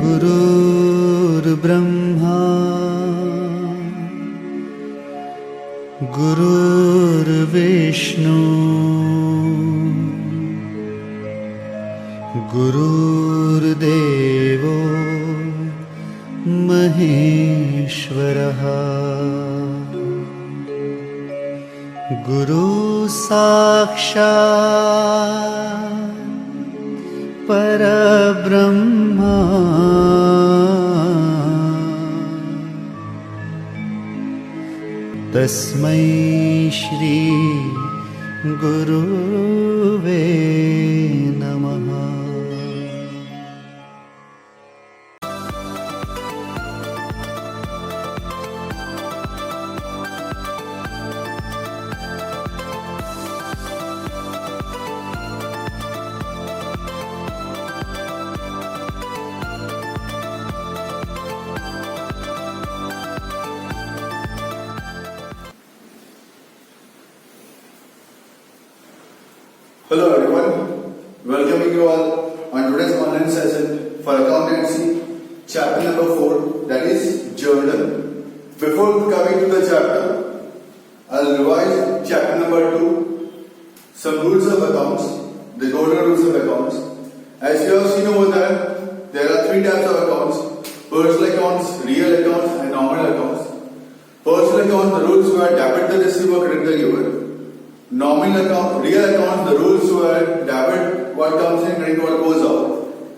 गुरुर्ब्रह्मा गुरुर्विष्णु गुरुर्देवो महेश्वरः गुरु साक्षात् परब्रह्मा तस्मै श्री गुरुवे नमः। Hello everyone, welcoming you all on today's online session for accountancy, chapter number 4, that is journal. Before coming to the chapter, I'll revise chapter number 2, some rules of accounts, the golden rules of accounts. As you have seen over there are 3 types of accounts: personal accounts, real accounts and nominal accounts. Personal accounts, the rules were debit the receiver, credit the giver. Nominal account, real account, the rules were debit what comes in, credit what goes out.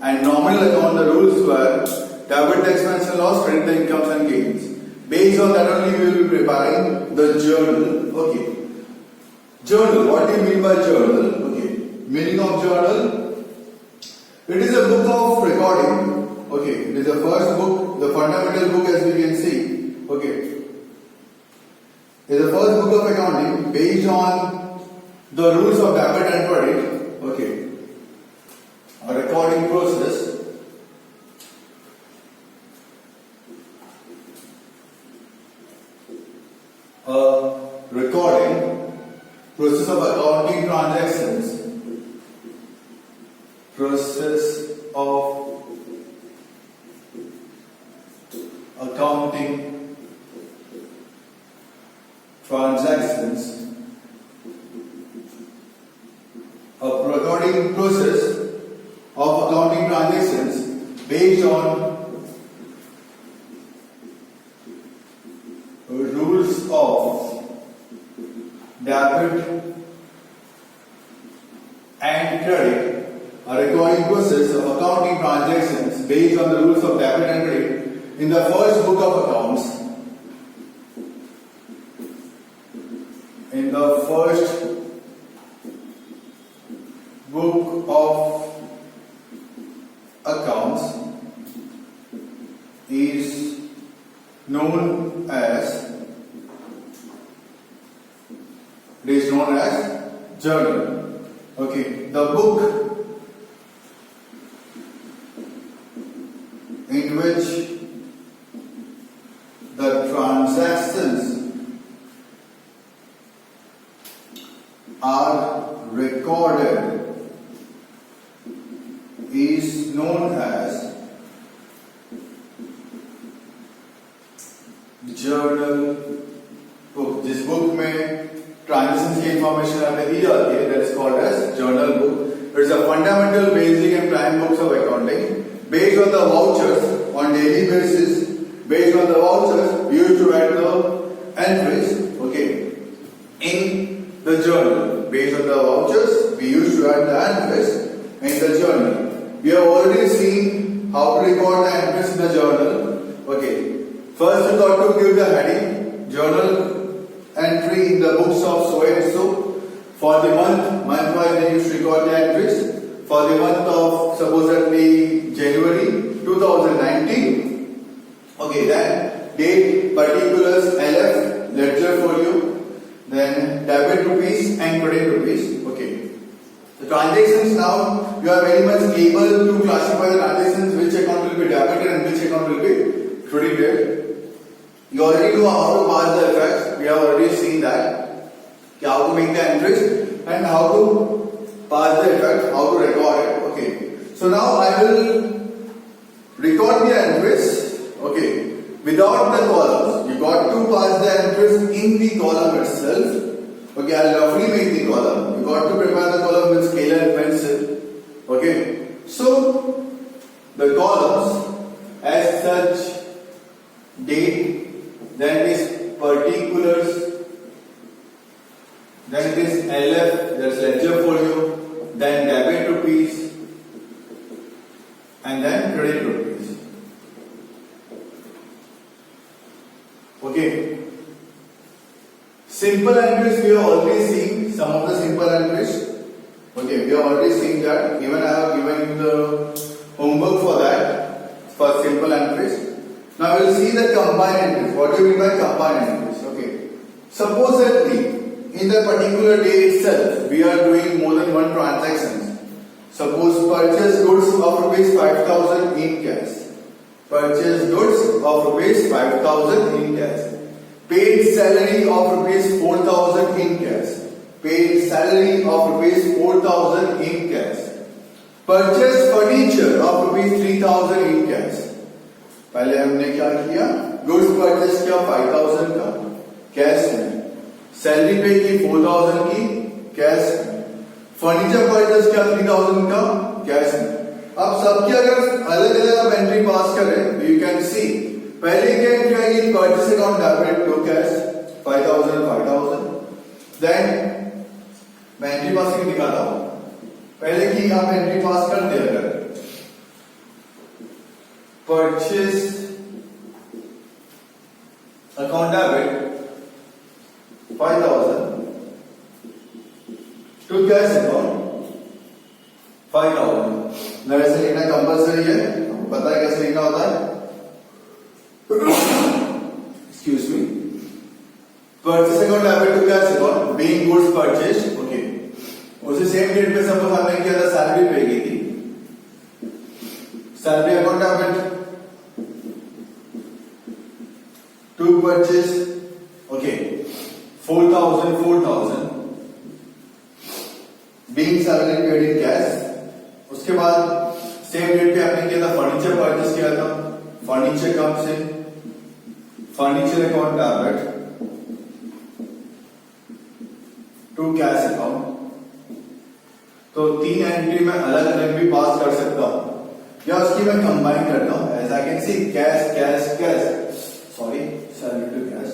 And nominal account, the rules were debit the expense and loss, credit the incomes and gains. Based on that only we will be preparing the journal. Okay. Journal, what do you mean by journal? Okay. Meaning of journal, it is a book of recording. Okay. It is the first book, the fundamental book as we can see. Okay. It is the first book of accounting based on the rules of debit and credit. Okay. A recording process. A recording process of accounting transactions. Process of accounting transactions. A recording process of accounting transactions based on rules of debit and credit. A recording process of accounting transactions based on the rules of debit and credit in the first book of accounts. In the first book of accounts is known as journal. Okay, the book in which the transactions are recorded is known as journal book. जिस book में transaction की information हमें दी जाती है, that is called as journal book. It is a fundamental, basic and prime books of accounting based on the vouchers on daily basis. Based on the vouchers, we used to write the entries. Okay, in the journal. Based on the vouchers, we used to write the entries in the journal. We have already seen how to record the entries in the journal. Okay. First, we got to give the heading, journal entry in the books of so and so. For the month-wise, we used to record the entries. For the month of supposedly January 2019. Okay, then date, particulars, LF, ledger for you. Then debit rupees and credit rupees. Okay. The transactions now, you are very much able to classify the transactions, which account will be debited and which account will be credited. You already know how to pass the effects. We have already seen that. How to make the entries and how to pass the effect, how to record it. Okay. So now I will record the entries, okay, without the columns. You got to pass the entries in the column itself. Okay, I'll roughly make the column. You got to prepare the column with scale and pencil. Okay, so the columns as such, date, then it is particulars, then it is LF, that's ledger folio, then debit rupees, and then credit rupees. Okay. Simple entries we have already seen, some of the simple entries. Okay, we have already seen that. Even I have given you the homework for that, for simple entries. Now we will see the combined entries. What do you mean by combined entries? Okay. Supposedly, in the particular day itself, we are doing more than one transaction. Suppose purchase goods of rupees 5,000 in cash. Purchase goods of rupees 5,000 in cash. Paid salary of rupees 4,000 in cash. Paid salary of rupees 4,000 in cash. Purchase furniture of rupees 3,000 in cash. पहले हमने क्या किया? Goods purchase किया 5,000 का cash में, salary pay की 4,000 की cash में, फर्नीचर परचेस किया 3,000 का कैश में. अब सबकी अगर अलग अलग आप एंट्री पास करें, यू कैन सी पहले की एंट्री आएगी purchase account debit to cash 5,000. Then मैं एंट्री पास करके दिखाता हूं. पहले की आप एंट्री पास कर दिया अगर purchase account debit 5,000 to cash account 5,000. ऐसे लिखना कंपल्सरी है, पता है कैसे लिखना होता है? Excuse me. Purchase account debit to cash account being goods purchased. Okay, उसी सेम डेट पे सपोज हमने किया था सैलरी पे की थी. Salary account debit to purchase, okay, 4,000 being salary paid in cash. उसके बाद सेम डेट पे आपने किया था फर्नीचर परचेस किया था. फर्नीचर कब से? Furniture account debit to cash account. तो तीन एंट्री में अलग अलग भी पास कर सकता हूं या उसकी मैं कंबाइन करता हूं. As I can see cash cash cash, sorry salary to cash.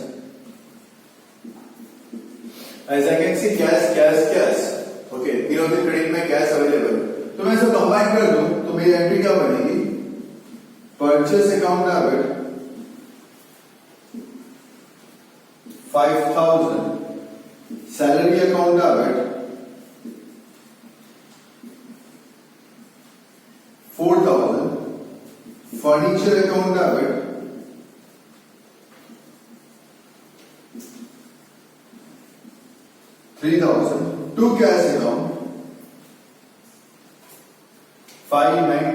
As I can see cash cash cash. Okay, तीनों के क्रेडिट में कैश अवेलेबल. तो मैं इसे कंबाइन कर दूं तो मेरी एंट्री क्या बनेगी? Purchase account debit 5,000, salary account debit 4,000, furniture account debit 3,000, to cash account 5, 9,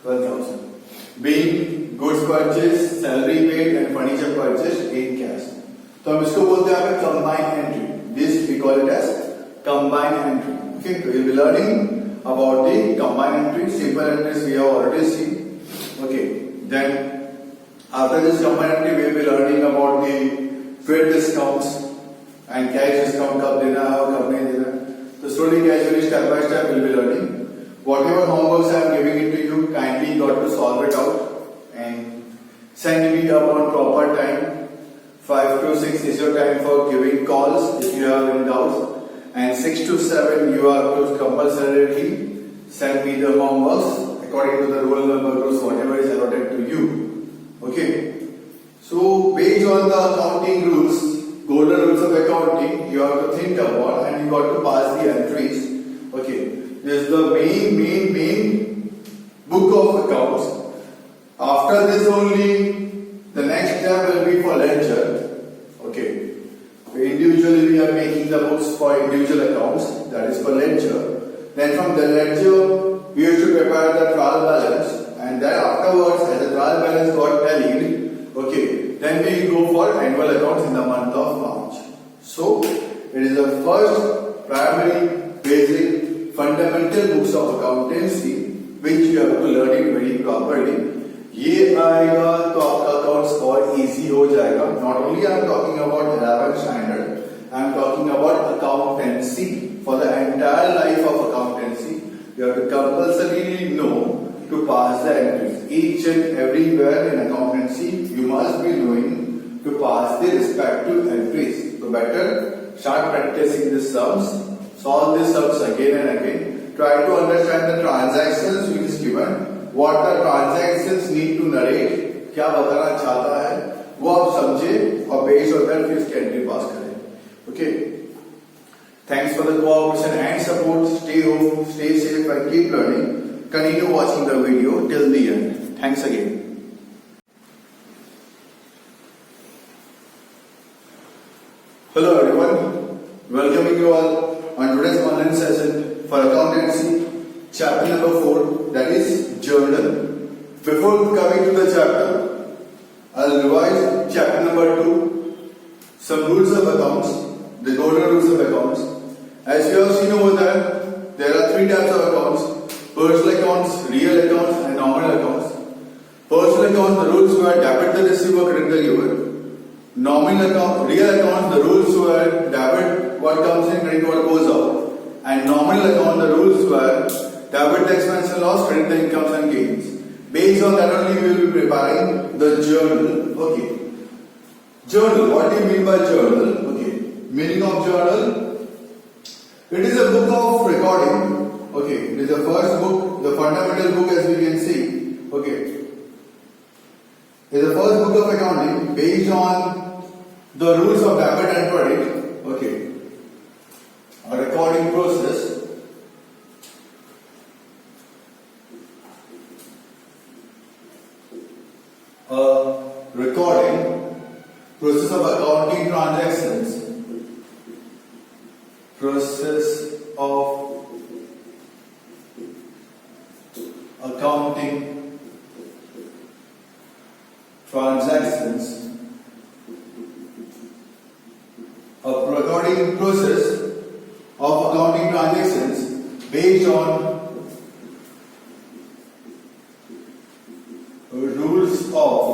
12,000. Being goods purchased, salary paid and furniture purchased in cash. तो हम इसको बोलते हैं combined entry. This we call it as combined entry. Okay, so we'll be learning about the combined entry. Simple entries we have already seen. Okay, then after this combined entry we will be learning about the trade discounts and cash discount कब देना है और कब नहीं देना. So slowly, gradually, step by step, we'll be learning. Whatever homeworks I am giving it to you, kindly got to solve it out and send me upon proper time. 5 to 6 is your time for giving calls if you have any doubts, and 6 to 7 you are to compulsorily send me the homeworks according to the roll number groups, whatever is allotted to you. Okay. So based on the accounting rules, golden rules of accounting, you have to think about and you got to pass the entries. Okay, this is the main book of accounts. After this only, the next step will be for ledger. Okay, so individually we are making the books for individual accounts, that is for ledger. Then from the ledger, we have to prepare the trial balance, and then afterwards, as the trial balance got tallied, okay, then we go for annual accounts in the month of March. So, it is the first primary, basic, fundamental books of accountancy which you have to learn it very properly. ये आएगा तो आपका accounts और easy हो जाएगा. Not only I am talking about 11th standard, I am talking about accountancy. For the entire life of accountancy, you have to compulsorily know to pass the entries. Each and everywhere in accountancy, you must be knowing to pass the respective entries. So better start practicing the sums, solve the sums again and again. Try to understand the transactions which is given. What the transactions need to narrate, क्या बताना चाहता है वो आप समझे और based on that फिर इसकी एंट्री पास करें. Okay. Thanks for the cooperation and support. Stay home, stay safe and keep learning. Continue watching the video till the end. Thanks again. Hello everyone. Welcoming you all on today's online session for accountancy. Chapter number 4, that is journal. Before coming to the chapter, I'll revise chapter number 2, some rules of accounts, the golden rules of accounts. As you have seen over there are 3 types of accounts: personal accounts, real accounts, and nominal accounts. Personal accounts, the rules were debit the receiver, credit the giver. Nominal account, real accounts, the rules were debit what comes in, credit what goes out. And nominal account, the rules were debit the expense and loss, credit the incomes and gains. Based on that only we will be preparing the journal. Okay. Journal. What do you mean by journal? Okay. Meaning of journal. It is a book of recording. Okay. It is the first book, the fundamental book as we can see. Okay. It is the first book of accounting based on the rules of debit and credit. Okay. A recording process. Recording process of accounting transactions, process of accounting transactions, a recording process of accounting transactions based on rules of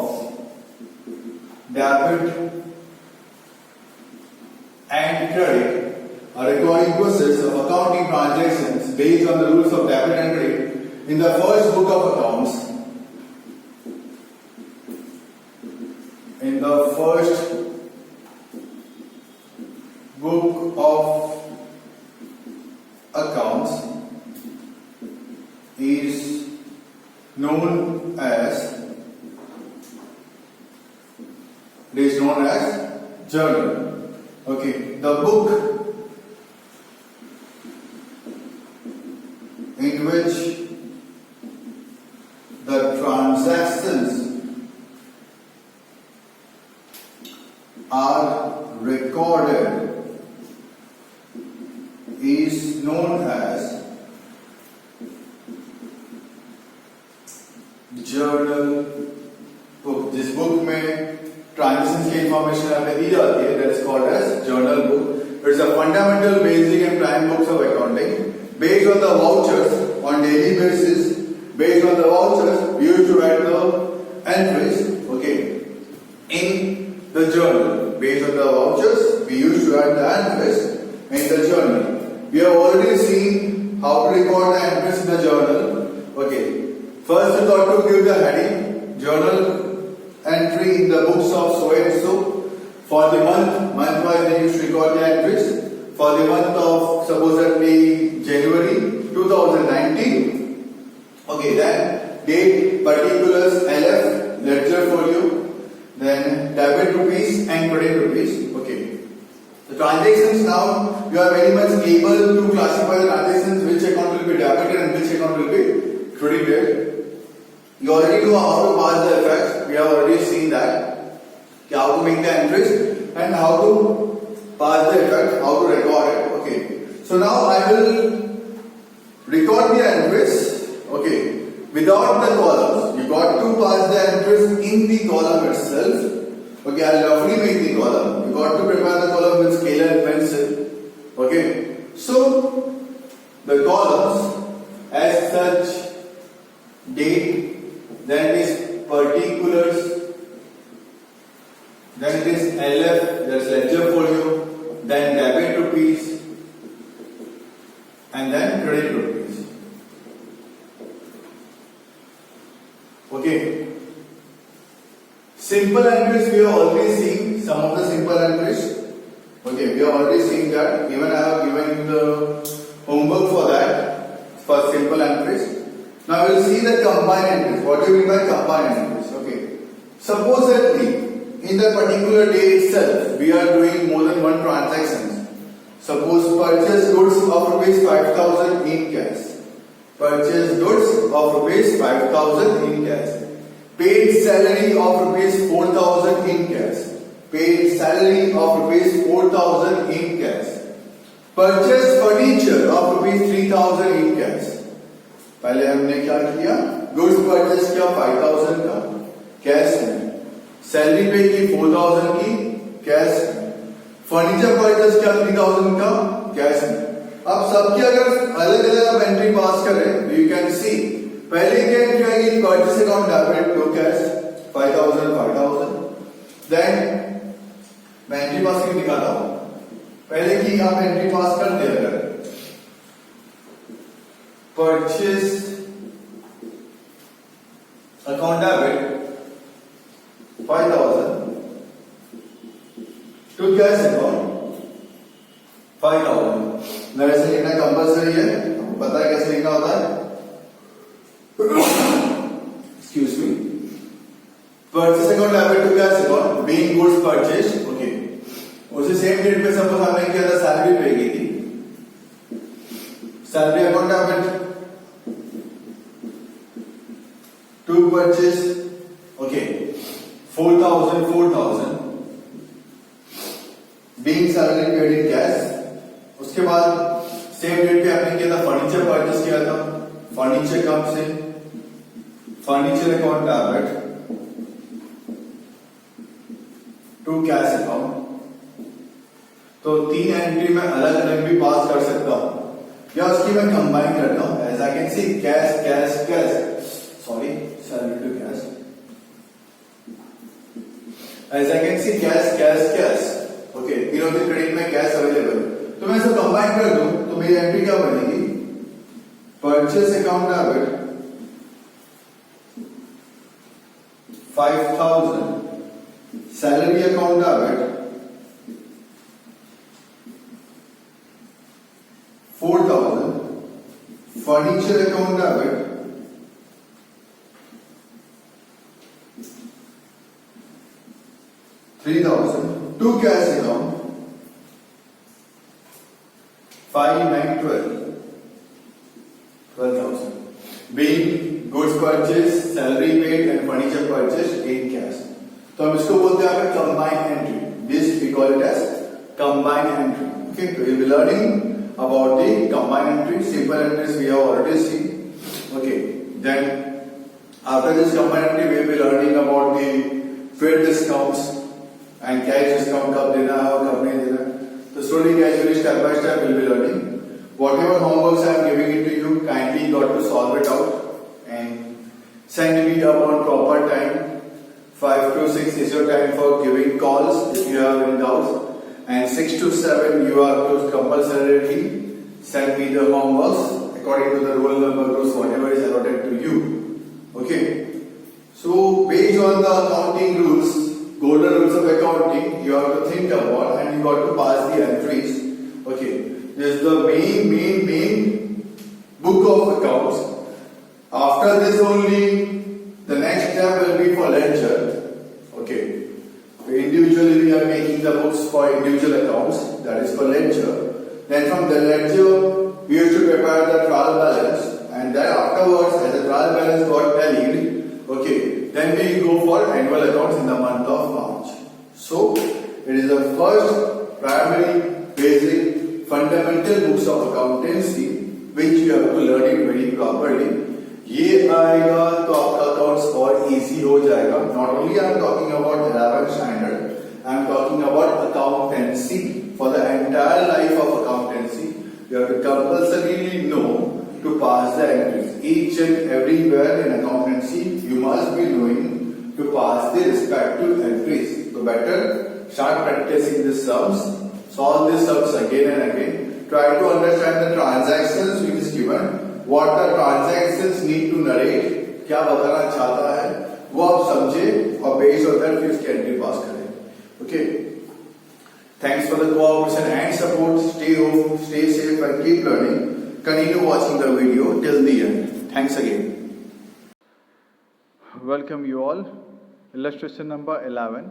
debit and credit, a recording process of accounting transactions based on the rules of debit and credit in the first book of accounts. In the first book of accounts is known as journal. Okay, the book in which the transactions are recorded is known as journal book. This book में transaction की information हमें दी जाती है, that is called as journal book. It is a fundamental, basic and prime books of accounting based on the vouchers on daily basis. Based on the vouchers, we used to write the entries, okay, in the journal. Based on the vouchers, we used to write the entries in the journal. We have already seen how to record the entries in the journal. Okay, first we got to give the heading journal entry in the books of so and so. For the month wise they used to record the entries. For the month of supposedly January 2019. Okay, then date, particulars, LF, ledger folio, then debit rupees and credit rupees. Okay. The transactions now you are very much able to classify the transactions, which account will be debited and which account will be credited. You already know how to pass the effects. We have already seen that. How to make the entries and how to pass the effect, how to record it. Okay. So now I will record the entries. Okay. Without the columns. You got to pass the entries in the column itself. Okay. I'll roughly make the column. You got to prepare the column with scale and pencil. Okay. So the columns as such date, then it is particulars, then it is LF, that's ledger folio, then debit rupees, and then credit rupees. Okay. Simple entries we have already seen, some of the simple entries. Okay, we have already seen that. Even I have given you the homework for that, for simple entries. Now we will see the combined entries. What do you mean by combined entries? Okay. Supposedly, in the particular day itself, we are doing more than one transaction. Suppose purchase goods of rupees 5,000 in cash. Purchase goods of rupees 5,000 in cash. Paid salary of rupees 4,000 in cash. Paid salary of rupees 4,000 in cash. Purchase furniture of rupees 3,000 in cash. पहले हमने क्या किया? Goods purchase किया 5,000 का cash में. Salary पे की 4,000 की कैश में. Furniture purchase किया 3,000 का कैश में. अब सबकी अगर अलग अलग एंट्री पास करें, you can see पहले की एंट्री आएगी purchase account debit to cash 5,000. Then मैं एंट्री पास क्यों दिखाता हूं? पहले की आप एंट्री पास करते हैं अगर purchase account debit 5,000 to cash account 5,000. मैं ऐसे लिखना कंपल्सरी है, पता है कैसे लिखना होता है? Excuse me. Purchase account debit to cash account being goods purchased. Okay. उसी सेम डेट पे सपोज हमने किया था सैलरी पे की थी. Salary account debit to purchase. Okay. 4,000 being salary paid in cash. उसके बाद सेम डेट पे आपने किया था फर्नीचर परचेस किया था. फर्नीचर कब से? Furniture account debit to cash account. तो तीन एंट्री में अलग अलग भी पास कर सकता हूं या उसकी मैं कंबाइन करता हूं. As I can see cash sorry salary to cash. As I can see cash. Okay, तीनों के क्रेडिट में कैश अवेलेबल. तो मैं इसे कंबाइन कर दूं तो मेरी एंट्री क्या बनेगी? Purchase account debit 5,000, salary account debit 4,000, furniture account debit 3,000, to cash account 5, 9, 12,000. Being goods purchase, salary paid and furniture purchased in cash. तो हम इसको बोलते हैं combined entry. This we call it as combined entry. Okay, so we'll be learning about the combined entry. Simple entries we have already seen. Okay, then after this combined entry we will be learning about the trade discounts and cash discount कब देना है और कब नहीं देना है. So slowly, gradually, step by step, we'll be learning. Whatever homeworks I am giving it to you, kindly got to solve it out and send me upon proper time. 5 to 6 is your time for giving calls if you have any doubts, and 6 to 7 you are to compulsorily send me the homeworks according to the roll number groups whatever is allotted to you. Okay. So based on the accounting rules. Golden rules of accounting you have to think about and you got to pass the entries. Okay, this is the main book of accounts. After this only the next step will be for ledger. Okay, so individually we are making the books for individual accounts, that is for ledger. Then from the ledger we have to prepare the trial balance, and then afterwards as the trial balance got tallied, okay, then we go for annual accounts in the month of March. So, it is the first primary, basic, fundamental books of accountancy which you have to learn it very properly. ये आएगा तो आपका accounts और easy हो जाएगा. Not only I am talking about 11th standard, I am talking about accountancy. For the entire life of accountancy, you have to compulsorily know to pass the entries. each and everywhere in accountancy, you must be knowing to pass the respective entries. So better start practicing these sums, solve these sums again and again. Try to understand the transactions which is given, what the transactions need to narrate, क्या बताना चाहता है वो आप समझे और based on that फिर इसकी एंट्री पास करें. Okay, thanks for the cooperation and support. Stay home, stay safe and keep learning. Continue watching the video till the end. Thanks again. Welcome you all. Illustration number 11.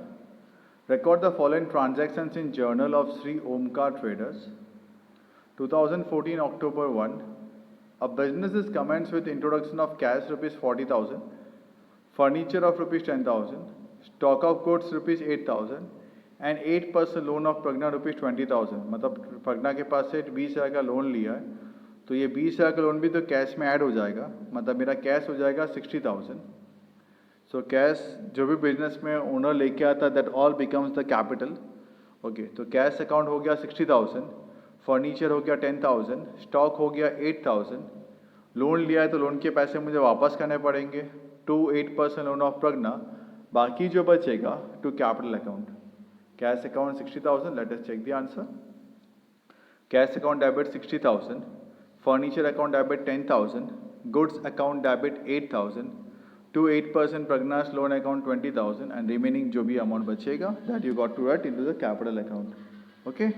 Record the following transactions in Journal of Sri Omkar Traders. 2014 October 1. A business is commenced with introduction of cash rupees 40,000, furniture of rupees 10,000, stock of goods rupees 8,000 and 8% loan of Pragya rupees 20,000. मतलब प्रज्ञा के पास से 20,000 का loan लिया है, तो ये 20,000 का loan भी तो कैश में ऐड हो जाएगा, मतलब मेरा कैश हो जाएगा 60,000. सो कैश जो भी बिजनेस में ओनर लेके आता है that all becomes the capital. Okay, तो कैश अकाउंट हो गया 60,000, फर्नीचर हो गया 10,000, स्टॉक हो गया 8,000, लोन लिया है तो लोन के पैसे मुझे वापस करने पड़ेंगे टू 8% लोन ऑफ प्रज्ञा, बाकी जो बचेगा to capital account. Cash account 60,000. Let us check the answer. Cash account debit 60,000. Furniture account debit 10,000. Goods account debit 8,000. To 8% Pragna's loan account 20,000 and remaining जो भी amount बचेगा that you got to write into the capital account. Okay.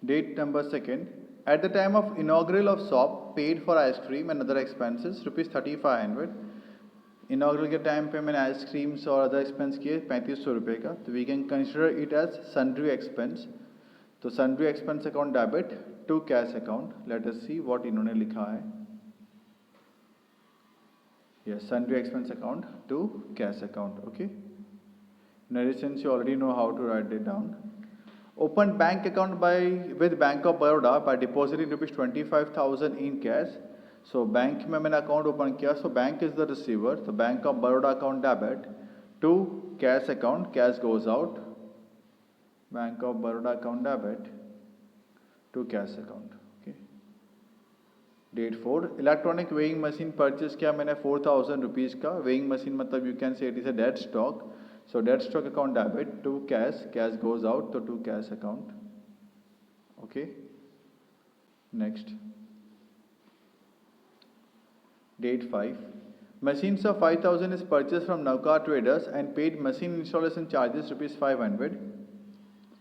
Date number 2nd. At the time of inaugural of shop, paid for ice cream and other expenses rupees 3,500. Inaugural के time पे मैंने ice creams और other expense किए 3,500 रुपये का, तो we can consider it as sundry expense. तो sundry expense account debit to cash account. Let us see what इन्होंने लिखा है. Yes, sundry expense account to cash account. Okay, narration you already know how to write it down. Open bank account with Bank of Baroda by depositing rupees 25,000 in cash. So bank में मैंने account open किया, so bank is the receiver, तो bank of Baroda account debit to cash account, cash goes out. Bank of Baroda account debit to cash account. Okay. Date 4. Electronic weighing machine purchase किया मैंने 4,000 rupees का. Weighing machine मतलब you can say it is a dead stock, so dead stock account debit to cash, cash goes out तो to cash account. Okay, next. Date 5. Machines of 5,000 is purchased from Navkar Traders and paid machine installation charges rupees 500.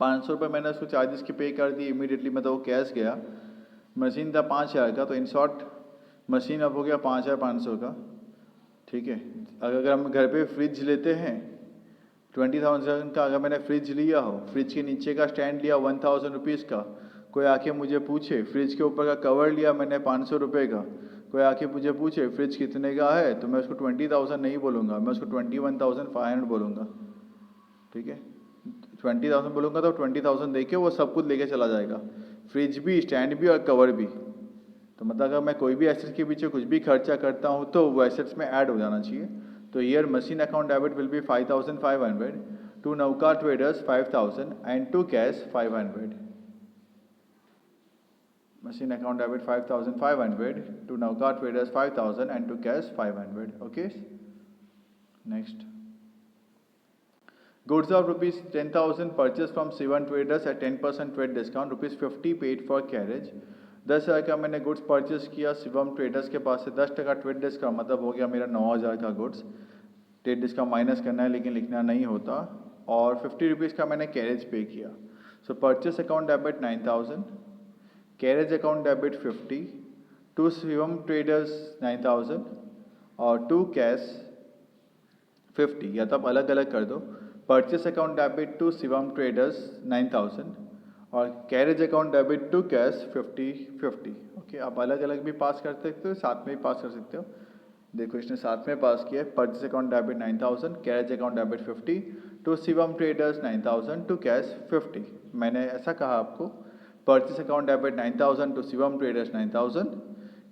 500 रुपये मैंने उसको charges की पे कर दी immediately, मतलब वो cash गया. मशीन था 5,000 का, तो इन शॉर्ट मशीन अब हो गया 5,500 का. ठीक है. अगर हम घर पे फ्रिज लेते हैं 20,000 का, अगर मैंने फ्रिज लिया हो, फ्रिज के नीचे का स्टैंड लिया 1,000 रुपीज़ का, कोई आके मुझे पूछे फ्रिज के ऊपर का कवर लिया मैंने 500 रुपये का, कोई आके मुझे पूछे फ्रिज कितने का है, तो मैं उसको 20,000 नहीं बोलूँगा, मैं उसको 21,500 बोलूँगा. ठीक है, 20,000 बोलूँगा तो 20,000 देके वो सब कुछ लेके चला जाएगा, फ्रिज भी, स्टैंड भी और कवर भी. तो मतलब अगर मैं कोई भी एसेट्स के पीछे कुछ भी खर्चा करता हूँ तो वो एसेट्स में ऐड हो जाना चाहिए. तो year machine account debit will be 5,500, to Navkar traders 5,000 and to cash 500. Machine account debit 5,500, to Navkar Traders 5,000 and to cash 500. Okay. Next. Goods of rupees 10,000 purchased from Shivam Traders at 10% trade discount, rupees 50 paid for carriage. 10,000 का मैंने goods purchase किया Shivam traders के पास से, 10% trade discount मतलब हो गया मेरा 9,000 का गुड्स. ट्रेड डिस्काउंट माइनस करना है लेकिन लिखना नहीं होता. और 50 रुपीज़ का मैंने कैरेज पे किया. So purchase account debit 9,000, carriage account debit 50, to Shivam traders 9,000 और टू कैश 50, या तो आप अलग अलग कर दो. Purchase account debit to Shivam traders 9,000 और carriage account debit to cash 50. Okay, आप अलग अलग भी पास कर सकते हो, साथ में भी पास कर सकते हो. देखो इसने साथ में पास किया है. Purchase account debit 9,000, carriage account debit 50, to Shivam traders 9,000, to cash 50. मैंने ऐसा कहा आपको, purchase account debit 9,000 to Shivam traders 9,000,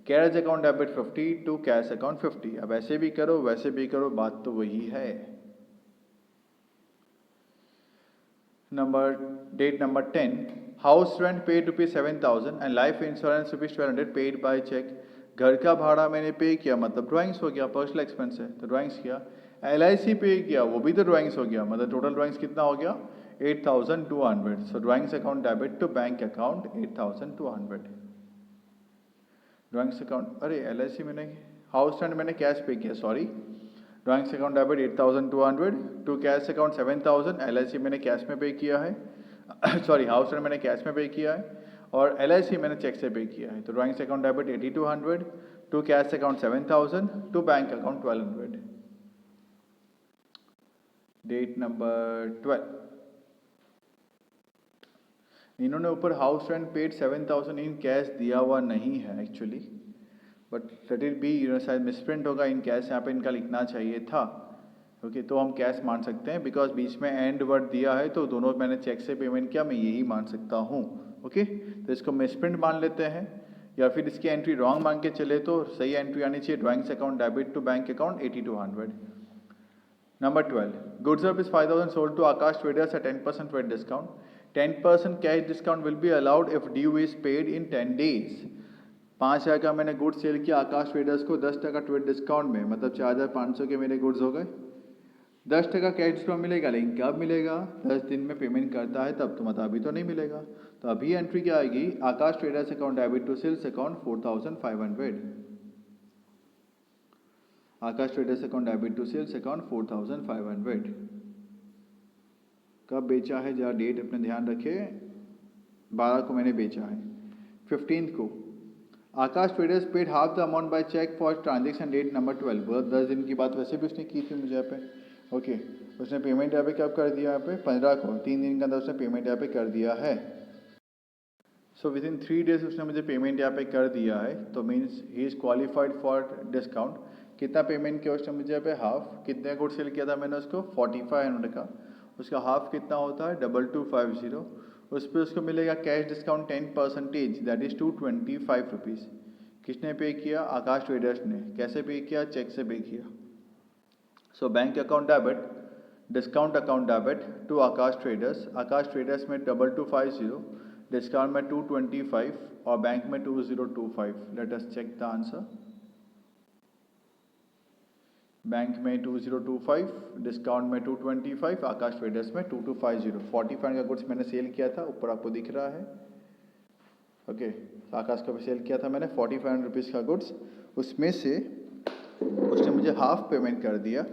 carriage account debit 50, to cash account 50. अब ऐसे भी करो वैसे भी करो, बात तो वही है. Date number 10. House rent paid rupees 7,000 and life insurance rupees 1,200 paid by check. घर का भाड़ा मैंने पे किया मतलब ड्राइंग्स हो गया, पर्सनल एक्सपेंस है तो ड्राइंग्स किया। LIC पे किया वो भी तो ड्राइंग्स हो गया, मतलब टोटल ड्राइंग्स कितना हो गया 8200। So drawings account debit to bank account 8200। Drawings account अरे LIC मैंने हाउस रेंट मैंने कैश पे किया, sorry. Drawings account debit 8200 to cash account 7000। LIC मैंने कैश में पे किया है सॉरी हाउस रेंट मैंने कैश में पे किया है और LIC मैंने चेक से पे किया है। तो drawings account debit 8200 to cash account 7000 to bank account 1200। Date number 12, इन्होंने ऊपर house rent paid 7000 in cash दिया हुआ नहीं है actually, but let it be, शायद मिसप्रिंट होगा इन कैश, यहाँ पे इनका लिखना चाहिए था। ओके तो हम कैश मान सकते हैं बिकॉज बीच में एंड वर्ड दिया है तो दोनों मैंने चेक से पेमेंट किया, मैं यही मान सकता हूँ। ओके तो इसको मिसप्रिंट मान लेते हैं या फिर इसकी एंट्री रॉन्ग मान के चले तो सही एंट्री आनी चाहिए drawings account debit to bank account 8200। Number 12, goods of is 5000 sold to Akash Traders at 10% weight discount. 10% cash discount will be allowed if due is paid in 10 days. 5000 का मैंने goods sale किया आकाश traders को 10% trade discount में, मतलब 4500 के मेरे goods हो गए। 10% कैश डिस्काउंट मिलेगा, लेकिन कब मिलेगा 10 दिन में पेमेंट करता है तब, तो मतलब अभी तो नहीं मिलेगा। तो अभी एंट्री क्या आएगी Akash traders account debit to sales account 4500। Akash traders account debit to sales account 4500। कब बेचा है जरा डेट अपने ध्यान रखें, 12 को मैंने बेचा है। 15 को Akash traders paid half the amount by cheque for transaction date number 12। बहुत 10 दिन की बात वैसे भी उसने की थी मुझे यहाँ पे। ओके उसने पेमेंट यहाँ पे कब कर दिया, यहाँ पे 15 को, 3 दिन के अंदर उसने पेमेंट यहाँ पे कर दिया है। सो विद इन 3 डेज उसने मुझे पेमेंट यहाँ पे कर दिया है, तो means he is qualified for discount. कितना पेमेंट किया उसने मुझे यहाँ पे हाफ, कितने गुड सेल किया था मैंने उसको 4500 का, उसका हाफ कितना होता है 2250। उस पर उसको मिलेगा cash discount 10%, that is 225 rupees. किसने पे किया आकाश ट्रेडर्स ने। कैसे पे किया, चेक से पे किया। So bank account debit discount account debit to Akash traders में 2250, डिस्काउंट में 225 और बैंक में 2025। Let us check the answer. Bank में 2025, डिस्काउंट में 225, आकाश ट्रेडर्स में 2250। 45 का गुड्स मैंने सेल किया था, ऊपर आपको दिख रहा है। ओके आकाश का भी सेल किया था मैंने 4500 रुपीज़ का गुड्स, उसमें से उसने मुझे हाफ पेमेंट कर दिया,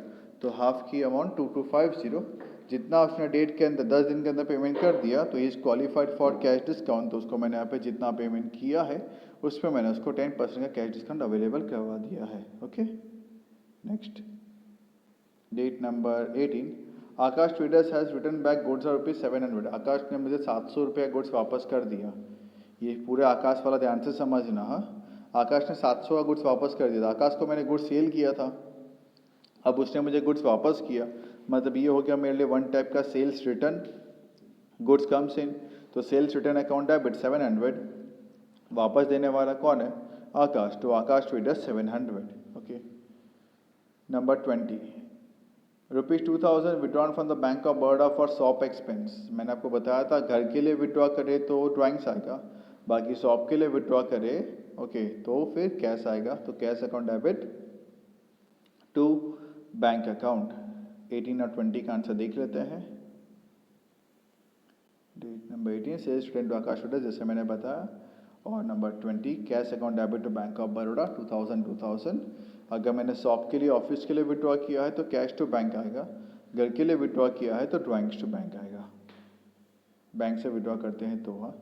तो हाफ की अमाउंट 2250, जितना उसने डेट के अंदर 10 दिन के अंदर पेमेंट कर दिया तो is qualified for cash discount. तो उसको मैंने यहाँ पे जितना पेमेंट किया है उस पर मैंने उसको 10% का कैश डिस्काउंट अवेलेबल करवा दिया है। Okay next date number 18, Akash traders has return back goods of ₹700। Akash ने मुझे 700 रुपये गुड्स वापस कर दिया। ये पूरे आकाश वाला ध्यान से समझना। हाँ आकाश ने 700 का गुड्स वापस कर दिया था। आकाश को मैंने गुड्स सेल किया था, अब उसने मुझे गुड्स वापस किया, मतलब ये हो गया मेरे लिए वन टाइप का sales return. Goods comes in तो सेल्स रिटर्न अकाउंट डेबिट 700, वापस देने वाला कौन है आकाश, तो Akash traders 700। Okay number 20, ₹2000 withdrawn from the bank of Baroda for shop expense. मैंने आपको बताया था घर के लिए विड्रॉ करे तो ड्राइंग्स आएगा, बाकी शॉप के लिए विड्रॉ करे ओके तो फिर कैश आएगा। तो cash account debit to bank account. 18 और 20 का आंसर देख लेते हैं। Date number 18 sales return to Akash traders जैसे मैंने बताया, और number 20 cash account debit to bank of Baroda 2000। अगर मैंने शॉप के लिए ऑफिस के लिए विड्रॉ किया है तो कैश टू बैंक आएगा, घर के लिए विड्रॉ किया है तो ड्राइंग्स टू बैंक आएगा। बैंक से विड्रॉ करते हैं तो। हाँ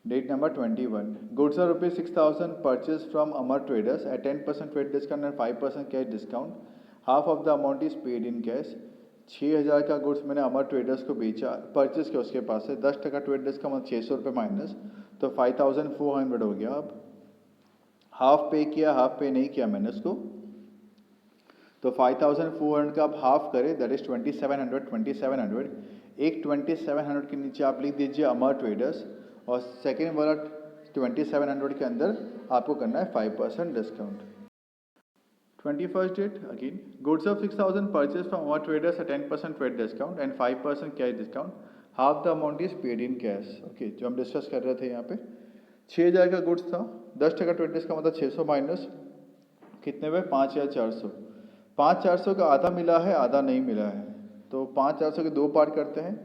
date number 21, goods are ₹6000 purchase from Amar traders at 10% trade discount and 5% cash discount, half of the amount is paid in cash. 6000 का गुड्स मैंने अमर ट्रेडर्स को बेचा, परचेज किया उसके पास से, 10% ट्रेड डिस्काउंट 600 रुपये माइनस, तो 5400 हो गया। अब हाफ पे किया, हाफ पे नहीं किया मैंने उसको, तो 5400 का आप हाफ करें दैट इज 2700। एक 2700 के नीचे आप लिख दीजिए अमर ट्रेडर्स, और सेकेंड वाला 2700 के अंदर आपको करना है 5% discount. 21st date again, goods of 6000 purchase from Amar traders at 10% trade discount and 5% cash discount, half the amount is paid in cash. Okay जो हम डिस्कस कर रहे थे यहाँ पे, 6,000 का गुड्स था, 10% ट्रेड रिस्क का मतलब 600 माइनस कितने हुए 5,400। 5,400 का आधा मिला है, आधा नहीं मिला है, तो 5,400 के दो पार्ट करते हैं,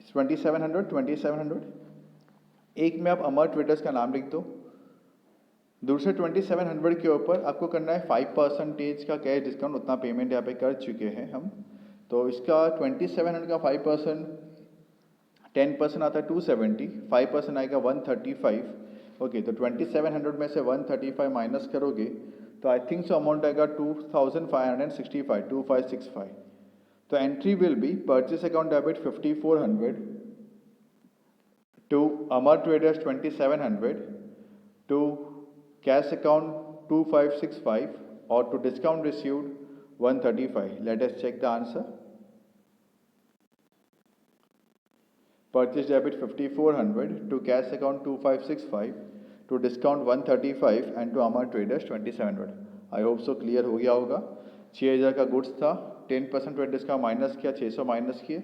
2700। एक में आप अमर ट्रेडर्स का नाम लिख दो, दूसरे 2700 के ऊपर आपको करना है 5% का कैश डिस्काउंट, उतना पेमेंट यहाँ पे कर चुके हैं हम। तो इसका 2700 का 5% 10% आता है 270, 5% आएगा 135। ओके, तो 2700 में से 135 माइनस करोगे तो आई थिंक सो अमाउंट आएगा 2565, 2565। तो entry will be purchase account debit 5400 to Amar Traders 2700 to cash account 2565 or to discount received 135. Let us check the answer. Purchase debit 5400 to cash account 2565 to discount 135 and to Amar Traders 2700. I hope so clear हो गया होगा। 6,000 का goods था, 10% traders का minus किया, 600 minus किए,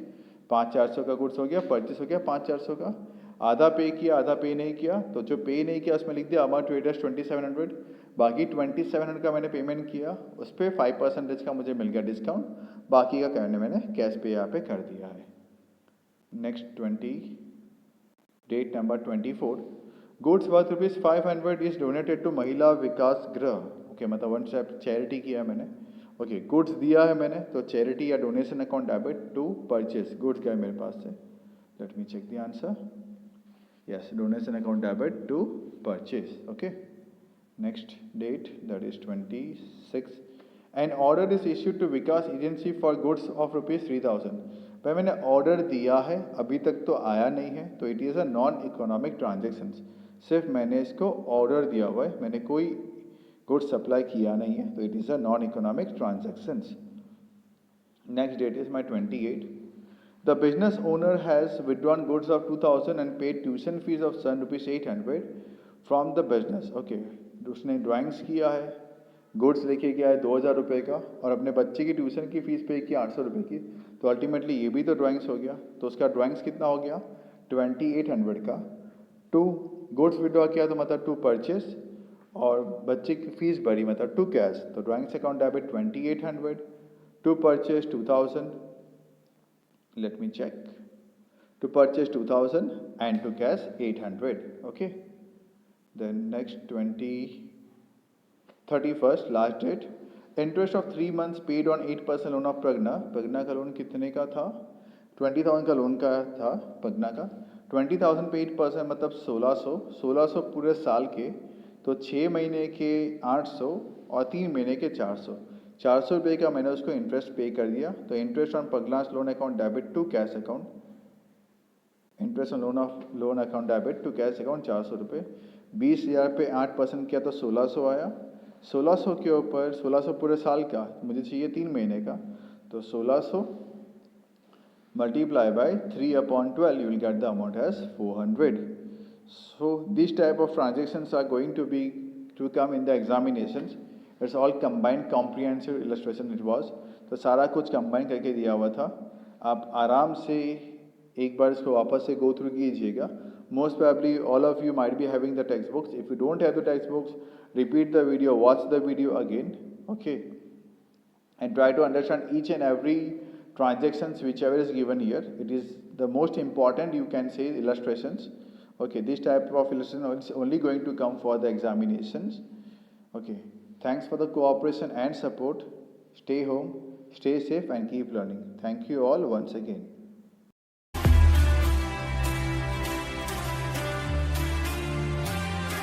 5,400 का goods हो गया, परचेस हो गया 5,400 का, आधा पे किया आधा पे नहीं किया, तो जो पे नहीं किया उसमें लिख दिया अमर ट्रेडर्स 2700, बाकी 2700 का मैंने पेमेंट किया, उस पर 5% का मुझे मिल गया डिस्काउंट, बाकी का करने मैंने कैश पे यहाँ पे कर दिया है। Next 20 number 24, goods worth ₹500 is donated to Mahila Vikas गृह। ओके, मतलब वन स्टेप चैरिटी किया है मैंने। ओके, गुड्स दिया है मैंने, तो चैरिटी या donation account debit to purchase, goods गए मेरे पास से। Let me check the answer. Yes, donation account debit to purchase. Okay. Next date, that is 26. An order is issued to Vikas Agency for goods of ₹3,000. भाई मैंने order दिया है, अभी तक तो आया नहीं है, तो it is a non economic transactions. सिर्फ मैंने इसको ऑर्डर दिया हुआ है, मैंने कोई गुड्स सप्लाई किया नहीं है, तो it is a non economic transactions. Next date is my 28. The business owner has withdrawn goods of 2,000 and paid tuition fees of son ₹800 from the business. Okay, उसने ड्राइंग्स किया है, गुड्स लेके गया है 2,000 रुपये का, और अपने बच्चे की ट्यूशन की फीस पे किया 800 रुपये की, तो अल्टीमेटली ये भी तो ड्राइंग्स हो गया, तो उसका ड्राइंग्स कितना हो गया 2800 का। टू गुड्स विड्रॉ किया तो मतलब टू परचेस, और बच्चे की फीस भरी मतलब टू कैश, तो drawings account debit 2800, to purchase 2000, let me check, to purchase 2000 and to cash 800. Okay, then next 31st last date, interest of 3 months paid on 8% loan of Pragna का loan कितने का था, 20,000 का loan का था प्रज्ञा का, 20,000 पे 8% मतलब 1600 पूरे साल के, तो 6 महीने के 800 और 3 महीने के 400 रुपये का मैंने उसको इंटरेस्ट पे कर दिया। तो इंटरेस्ट ऑन पगलास loan account debit to cash account, interest on loan account debit to cash account 400 रुपये। 20,000 पे 8% किया तो 1600 आया, 1600 के ऊपर 1600 पूरे साल का, मुझे चाहिए 3 महीने का, तो 1600 multiply by 3/12 you will get the amount as 400. So this type of transactions are going to come in the examinations. It's all combined comprehensive illustration it was. तो सारा कुछ कंबाइन करके दिया हुआ था, आप आराम से एक बार इसको वापस से गो थ्रू कीजिएगा। Most probably all of you might be having the textbooks. If you don't have the textbooks, repeat the video, watch the video again, okay, and try to understand each and every transactions whichever is given here. It is the most important, you can say, illustrations. Okay, this type of illustration is only going to come for the examinations. Okay, thanks for the cooperation and support. Stay home, stay safe and keep learning. Thank you all once again.